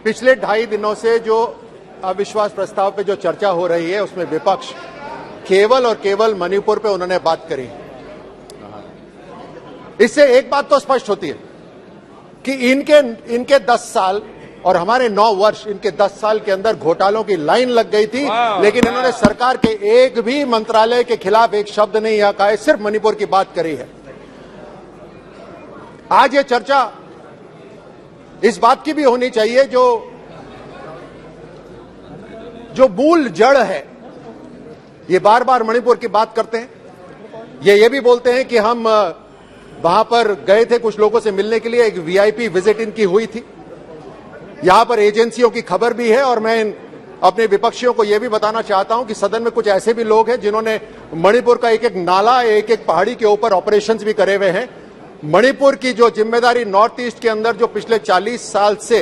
पिछले 2.5 दिनों से जो अविश्वास प्रस्ताव पे जो चर्चा हो रही है उसमें विपक्ष केवल और केवल मणिपुर पे उन्होंने बात करी। इससे एक बात तो स्पष्ट होती है कि इनके 10 साल और हमारे 9 वर्ष, इनके 10 साल के अंदर घोटालों की लाइन लग गई थी, लेकिन इन्होंने सरकार के एक भी मंत्रालय के खिलाफ एक शब्द नहीं यहाँ कहा है, सिर्फ मणिपुर की बात करी है। आज ये चर्चा इस बात की भी होनी चाहिए जो मूल जड़ है। ये बार बार मणिपुर की बात करते हैं, ये भी बोलते हैं कि हम वहां पर गए थे कुछ लोगों से मिलने के लिए, एक वीआईपी विजिट इनकी हुई थी। यहां पर एजेंसियों की खबर भी है और मैं अपने विपक्षियों को यह भी बताना चाहता हूं कि सदन में कुछ ऐसे भी लोग हैं जिन्होंने मणिपुर का एक एक नाला, एक एक पहाड़ी के ऊपर ऑपरेशंस भी करे हुए हैं। मणिपुर की जो जिम्मेदारी नॉर्थ ईस्ट के अंदर जो पिछले 40 साल से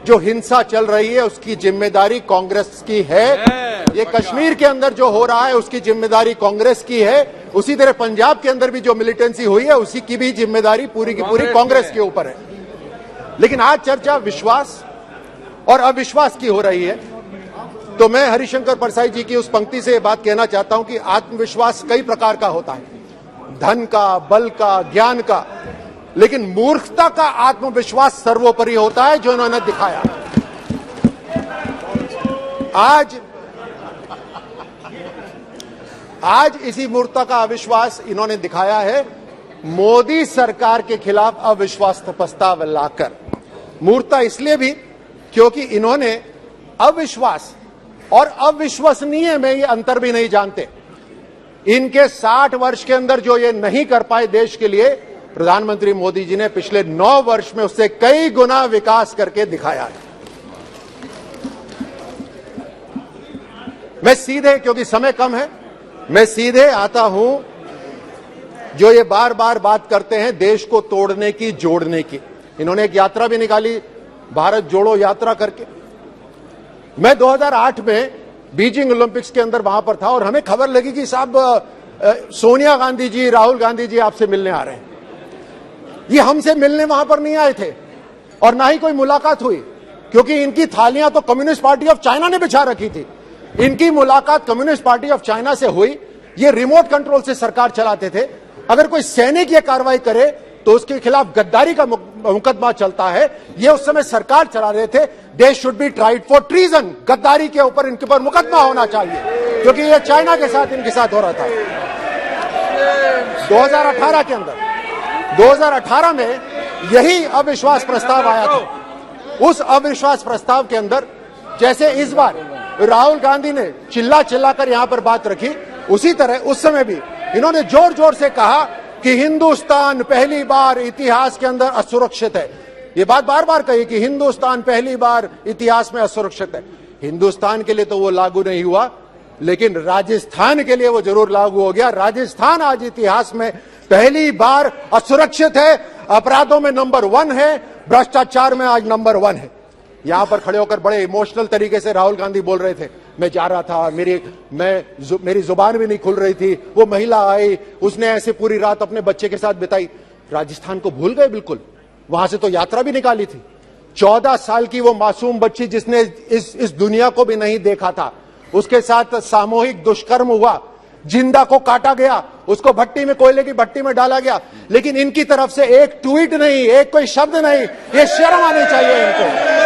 जो हिंसा चल रही है उसकी जिम्मेदारी कांग्रेस की है। ये कश्मीर के अंदर जो हो रहा है उसकी जिम्मेदारी कांग्रेस की है। उसी तरह पंजाब के अंदर भी जो मिलिटेंसी हुई है उसी की भी जिम्मेदारी पूरी की पूरी कांग्रेस के ऊपर है। लेकिन आज चर्चा विश्वास और अविश्वास की हो रही है, तो मैं हरिशंकर परसाई जी की उस पंक्ति से ये बात कहना चाहता हूं कि आत्मविश्वास कई प्रकार का होता है, धन का, बल का, ज्ञान का, लेकिन मूर्खता का आत्मविश्वास सर्वोपरि होता है जो इन्होंने दिखाया। आज इसी मूर्खता का अविश्वास इन्होंने दिखाया है मोदी सरकार के खिलाफ अविश्वास प्रस्ताव लाकर। मूर्खता इसलिए भी क्योंकि इन्होंने अविश्वास और अविश्वसनीय में ये अंतर भी नहीं जानते। इनके 60 वर्ष के अंदर जो ये नहीं कर पाए देश के लिए, प्रधानमंत्री मोदी जी ने पिछले 9 वर्ष में उससे कई गुना विकास करके दिखाया है। मैं सीधे, क्योंकि समय कम है, मैं सीधे आता हूं जो ये बार बार बात करते हैं देश को तोड़ने की, जोड़ने की। इन्होंने एक यात्रा भी निकाली, भारत जोड़ो यात्रा करके। मैं 2008 में बीजिंग ओलंपिक्स के अंदर वहां पर था और हमें खबर लगी कि साहब सोनिया गांधी जी, राहुल गांधी जी आपसे मिलने आ रहे हैं। ये हमसे मिलने वहां पर नहीं आए थे और ना ही कोई मुलाकात हुई, क्योंकि इनकी थालियां तो कम्युनिस्ट पार्टी ऑफ चाइना ने बिछा रखी थी। इनकी मुलाकात कम्युनिस्ट पार्टी ऑफ चाइना से हुई। ये रिमोट कंट्रोल से सरकार चलाते थे। अगर कोई सैनिक ये कार्रवाई करे तो उसके खिलाफ गद्दारी का मुकदमा चलता है। ये उस समय सरकार चला रहे थे। They should be tried for treason, गद्दारी के ऊपर इनके ऊपर मुकदमा होना चाहिए, क्योंकि ये चाइना के साथ इनके साथ हो रहा था। 2018 के अंदर 2018 में यही अविश्वास प्रस्ताव आया था। उस अविश्वास प्रस्ताव के अंदर जैसे इस बार राहुल गांधी ने चिल्ला कर यहां पर बात रखी, उसी तरह उस समय भी इन्होंने जोर जोर से कहा कि हिंदुस्तान पहली बार इतिहास के अंदर असुरक्षित है। ये बात बार बार कही कि हिंदुस्तान पहली बार इतिहास में असुरक्षित है। हिंदुस्तान के लिए तो वो लागू नहीं हुआ, लेकिन राजस्थान के लिए वो जरूर लागू हो गया। राजस्थान आज इतिहास में पहली बार असुरक्षित है, अपराधों में नंबर 1 है, भ्रष्टाचार में आज नंबर 1 है। यहां पर खड़े होकर बड़े इमोशनल तरीके से राहुल गांधी बोल रहे थे, मैं जा रहा था, मेरी जुबान भी नहीं खुल रही थी, वो महिला आई, उसने ऐसे पूरी रात अपने बच्चे के साथ बिताई। राजस्थान को भूल गए बिल्कुल, वहां से तो यात्रा भी निकाली थी। 14 साल की वो मासूम बच्ची जिसने इस दुनिया को भी नहीं देखा था, उसके साथ सामूहिक दुष्कर्म हुआ, जिंदा को काटा गया, उसको भट्टी में, कोयले की भट्टी में डाला गया। लेकिन इनकी तरफ से एक ट्वीट नहीं, एक कोई शब्द नहीं। ये शर्म आनी चाहिए इनको।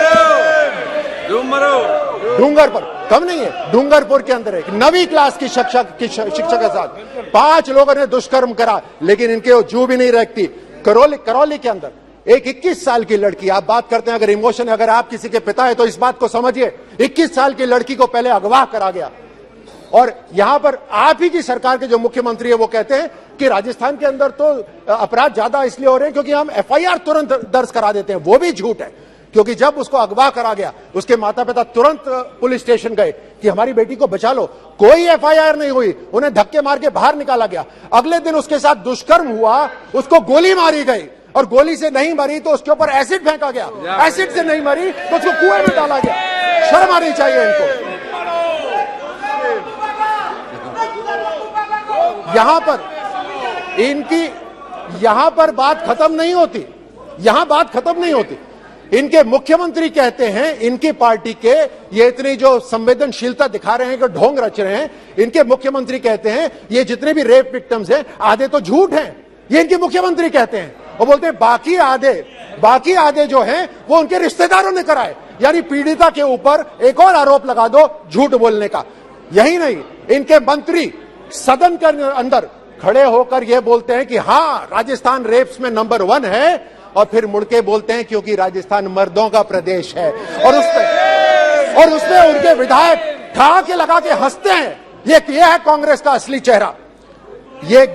डूंगरपुर कम नहीं है, डूंगरपुर के अंदर एक 9वीं क्लास की शिक्षक के साथ 5 लोगों ने दुष्कर्म करा, लेकिन इनके जू भी नहीं रखती। करौली के अंदर एक 21 साल की लड़की, आप बात करते हैं अगर इमोशन, अगर आप किसी के पिता है तो इस बात को समझिए, 21 साल की लड़की को पहले अगवा करा गया। और यहां पर आप ही की सरकार के जो मुख्यमंत्री है वो कहते हैं कि राजस्थान के अंदर तो अपराध ज्यादा इसलिए हो रहे हैं क्योंकि हम एफआईआर तुरंत दर्ज करा देते हैं। वो भी झूठ है, क्योंकि जब उसको अगवा करा गया उसके माता पिता तुरंत पुलिस स्टेशन गए कि हमारी बेटी को बचा लो। कोई एफआईआर नहीं हुई, उन्हें धक्के मार के बाहर निकाला गया। अगले दिन उसके साथ दुष्कर्म हुआ, उसको गोली मारी गई, और गोली से नहीं मरी तो उसके ऊपर एसिड फेंका गया, एसिड से नहीं मरी तो उसको कुएं में डाला गया। शर्म आनी चाहिए इनको। यहां पर बात खत्म नहीं होती, यहां बात खत्म नहीं होती। इनके मुख्यमंत्री कहते हैं, इनकी पार्टी के ये इतनी जो संवेदनशीलता दिखा रहे हैं कि ढोंग रच रहे हैं, इनके मुख्यमंत्री कहते हैं ये जितने भी रेप विक्टिम्स हैं आधे तो झूठ हैं, ये इनके मुख्यमंत्री कहते हैं। वो बोलते हैं बाकी आधे जो हैं वो उनके रिश्तेदारों ने कराए, यानी पीड़िता के ऊपर एक और आरोप लगा दो झूठ बोलने का। यही नहीं, इनके मंत्री सदन के अंदर खड़े होकर ये बोलते हैं कि हाँ राजस्थान रेप्स में नंबर 1 है, और फिर मुड़ के बोलते हैं क्योंकि राजस्थान मर्दों का प्रदेश है, और उसमें उनके विधायक ठहाके लगा के हंसते हैं। ये है कांग्रेस का असली चेहरा। ये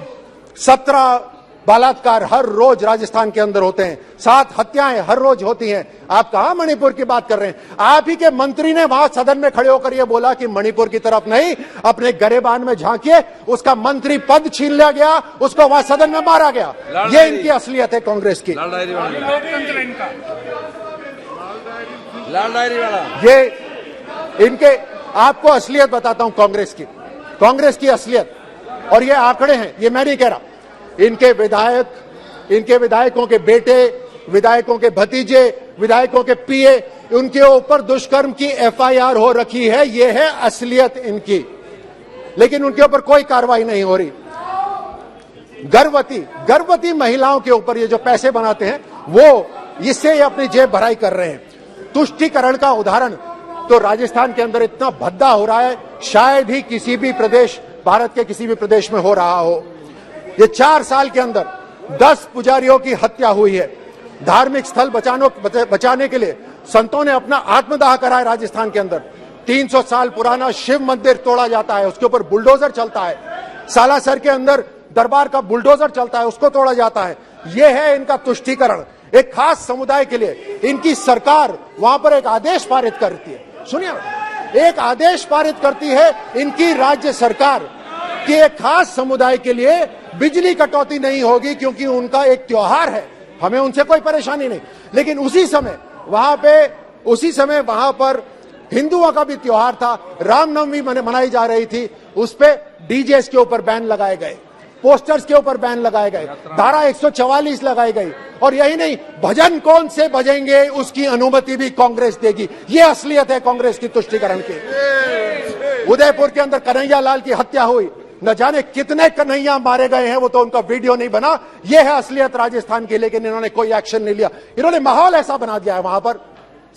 17 बलात्कार हर रोज राजस्थान के अंदर होते हैं, 7 हत्याएं हर रोज होती हैं। आप कहां मणिपुर की बात कर रहे हैं? आप ही के मंत्री ने वहां सदन में खड़े होकर यह बोला कि मणिपुर की तरफ नहीं, अपने गरेबान में झांकिए। उसका मंत्री पद छीन लिया गया, उसको वहां सदन में मारा गया। ये इनकी असलियत है कांग्रेस की। ये इनके, आपको असलियत बताता हूं कांग्रेस की असलियत, और ये आंकड़े हैं, ये मैं नहीं कह रहा। इनके विधायकों के बेटे, विधायकों के भतीजे, विधायकों के पीए, उनके ऊपर दुष्कर्म की एफआईआर हो रखी है। यह है असलियत इनकी, लेकिन उनके ऊपर कोई कार्रवाई नहीं हो रही। गर्भवती महिलाओं के ऊपर ये जो पैसे बनाते हैं, वो इससे ये अपनी जेब भराई कर रहे हैं। तुष्टीकरण का उदाहरण तो राजस्थान के अंदर इतना भद्दा हो रहा है, शायद ही किसी भी प्रदेश, भारत के किसी भी प्रदेश में हो रहा हो। ये 4 साल के अंदर 10 पुजारियों की हत्या हुई है। धार्मिक स्थल बचाने के लिए संतों ने अपना आत्मदाह कराया राजस्थान के अंदर। 300 साल पुराना शिव मंदिर तोड़ा जाता है, उसके ऊपर बुलडोजर चलता है। सालासर के अंदर दरबार का बुलडोजर चलता है, उसको तोड़ा जाता है। यह है इनका तुष्टीकरण। एक खास समुदाय के लिए इनकी सरकार वहां पर एक आदेश पारित करती है। सुनिए, एक आदेश पारित करती है इनकी राज्य सरकार कि एक खास समुदाय के लिए बिजली कटौती नहीं होगी क्योंकि उनका एक त्योहार है, हमें उनसे कोई परेशानी नहीं। लेकिन उसी समय वहां पर हिंदुओं का भी त्योहार था, रामनवमी मनाई जा रही थी, उस पे डीजेस के ऊपर बैन लगाए गए, पोस्टर्स के ऊपर बैन लगाए गए, धारा 144 लगाई गई। और यही नहीं, भजन कौन से बजेंगे उसकी अनुमति भी कांग्रेस देगी। ये असलियत है कांग्रेस की तुष्टीकरण की। उदयपुर के अंदर कन्हैया लाल की हत्या हुई, न जाने कितने कन्हैया मारे गए हैं, वो तो उनका वीडियो नहीं बना। ये है असलियत राजस्थान की, लेकिन इन्होंने कोई एक्शन नहीं लिया। इन्होंने माहौल ऐसा बना दिया है वहां पर,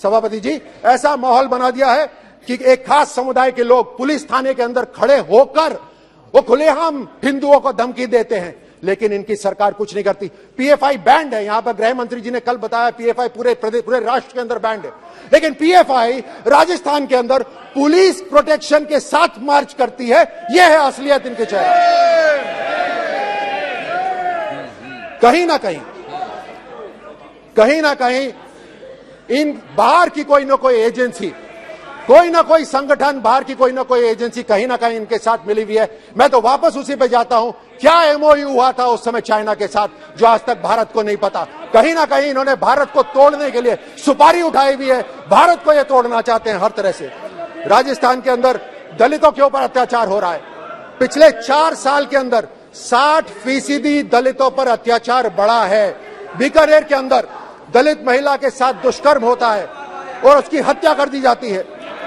सभापति जी, ऐसा माहौल बना दिया है कि एक खास समुदाय के लोग पुलिस थाने के अंदर खड़े होकर वो खुलेआम हिंदुओं को धमकी देते हैं, लेकिन इनकी सरकार कुछ नहीं करती। पीएफआई बैंड है, यहां पर गृह मंत्री जी ने कल बताया पीएफआई पूरे राष्ट्र के अंदर बैंड है, लेकिन पीएफआई राजस्थान के अंदर पुलिस प्रोटेक्शन के साथ मार्च करती है। यह है असलियत इनके चेहरे। कहीं ना कहीं इन बाहर की कोई ना कोई एजेंसी, कोई ना कोई संगठन, बाहर की कोई ना कोई एजेंसी कहीं ना कहीं इनके साथ मिली हुई है। मैं तो वापस उसी पे जाता हूं, क्या एमओयू हुआ था उस समय चाइना के साथ, जो आज तक भारत को नहीं पता। कहीं ना कहीं इन्होंने भारत को तोड़ने के लिए सुपारी उठाई हुई है, भारत को ये तोड़ना चाहते हैं हर तरह से। राजस्थान के अंदर दलितों के ऊपर अत्याचार हो रहा है। पिछले 4 साल के अंदर 60% दलितों पर अत्याचार बढ़ा है। बीकानेर के अंदर दलित महिला के साथ दुष्कर्म होता है और उसकी हत्या कर दी जाती है।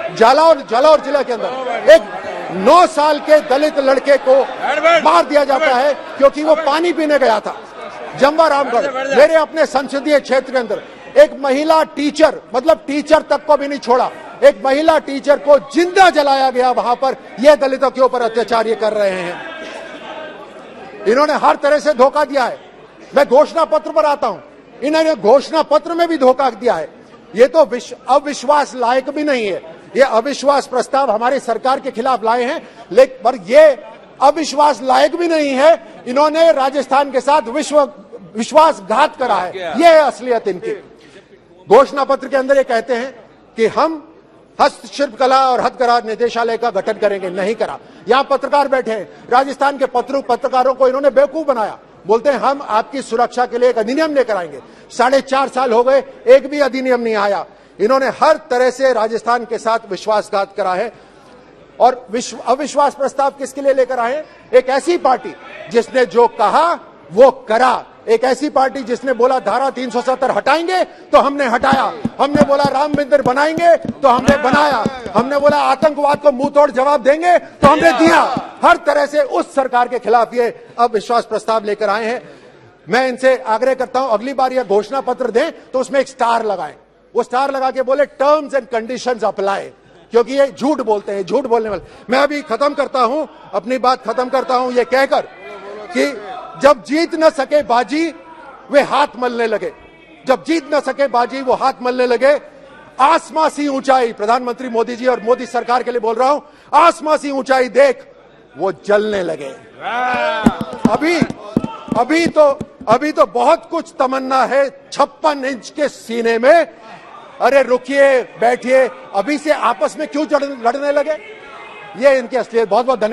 जालौर जिले के अंदर एक 9 साल के दलित लड़के को मार दिया जाता है क्योंकि वो पानी पीने गया था। जम्वा रामगढ़, मेरे अपने संसदीय क्षेत्र के अंदर एक महिला टीचर, मतलब टीचर तक को भी नहीं छोड़ा, एक महिला टीचर को जिंदा जलाया गया वहां पर। यह दलितों के ऊपर अत्याचार ये कर रहे हैं। इन्होंने हर तरह से धोखा दिया है। मैं घोषणा पत्र पर आता हूं, इन्होंने घोषणा पत्र में भी धोखा दिया है। ये तो अविश्वास लायक भी नहीं है। ये अविश्वास प्रस्ताव हमारी सरकार के खिलाफ लाए हैं, लेकिन पर ये अविश्वास लायक भी नहीं है। इन्होंने राजस्थान के साथ विश्वासघात करा है। ये है असलियत इनकी। घोषणा पत्र के अंदर ये कहते हैं कि हम हस्तशिल्प कला और हथकरघा निदेशालय का गठन करेंगे, नहीं करा। यहां पत्रकार बैठे हैं, राजस्थान के पत्रकारों को इन्होंने बेवकूफ बनाया। बोलते हैं हम आपकी सुरक्षा के लिए एक अधिनियम लेकर आएंगे। 4.5 साल हो गए, एक भी अधिनियम नहीं आया। इन्होंने हर तरह से राजस्थान के साथ विश्वासघात करा है। और अविश्वास प्रस्ताव किसके लिए लेकर आए? एक ऐसी पार्टी जिसने जो कहा वो करा, एक ऐसी पार्टी जिसने बोला धारा 370 हटाएंगे तो हमने हटाया, हमने बोला राम मंदिर बनाएंगे तो हमने बनाया, हमने बोला आतंकवाद को मुंह तोड़ जवाब देंगे तो हमने दिया। हर तरह से उस सरकार के खिलाफ ये अविश्वास प्रस्ताव लेकर आए हैं। मैं इनसे आग्रह करता हूं अगली बार यह घोषणा पत्र दें तो उसमें एक स्टार लगाएं, वो स्टार लगा के बोले टर्म्स एंड कंडीशंस अप्लाई, क्योंकि ये झूठ बोलते हैं, झूठ बोलने वाले। मैं अभी खत्म करता हूं, अपनी बात खत्म करता हूं ये कहकर कि जब जीत न सके बाजी वे हाथ मलने लगे, जब जीत न सके बाजी वो हाथ मलने लगे। आसमां सी ऊंचाई, प्रधानमंत्री मोदी जी और मोदी सरकार के लिए बोल रहा हूं, आसमां सी ऊंचाई देख वो जलने लगे। अभी तो बहुत कुछ तमन्ना है 56 इंच के सीने में। अरे रुकिए, बैठिए, अभी से आपस में क्यों लड़ने लगे? ये इनके असलियत। बहुत बहुत धन्यवाद।